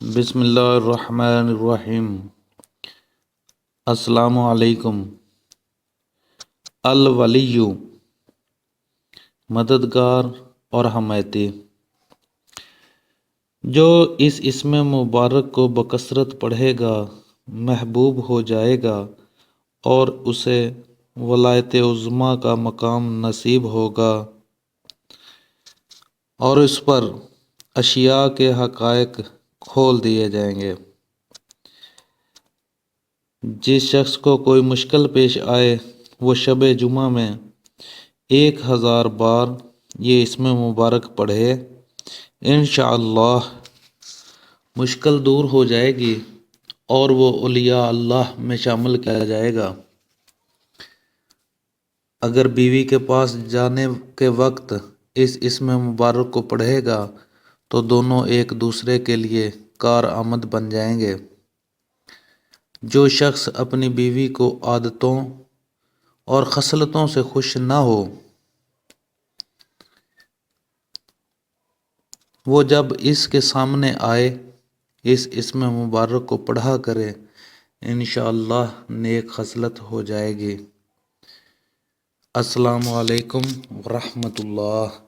بسم اللہ الرحمن الرحیم۔ السلام علیکم۔ الولی، مددگار اور حمایتی، جو اس اسم مبارک کو بکثرت پڑھے گا محبوب ہو جائے گا اور اسے ولایت عظمیٰ کا مقام نصیب ہوگا، اور اس پر اشیاء کے حقائق کھول دیے جائیں گے۔ جس شخص کو کوئی مشکل پیش آئے وہ شب جمعہ میں 1000 بار یہ اسم مبارک پڑھے، انشاءاللہ مشکل دور ہو جائے گی اور وہ اولیاء اللہ میں شامل کیا جائے گا۔ اگر بیوی کے پاس جانے کے وقت اس اسم مبارک کو پڑھے گا تو دونوں ایک دوسرے کے لیے کارآمد بن جائیں گے۔ جو شخص اپنی بیوی کو عادتوں اور خصلتوں سے خوش نہ ہو، وہ جب اس کے سامنے آئے اس اسم مبارک کو پڑھا کرے، انشاءاللہ نیک خصلت ہو جائے گی۔ السلام علیکم ورحمۃ اللہ۔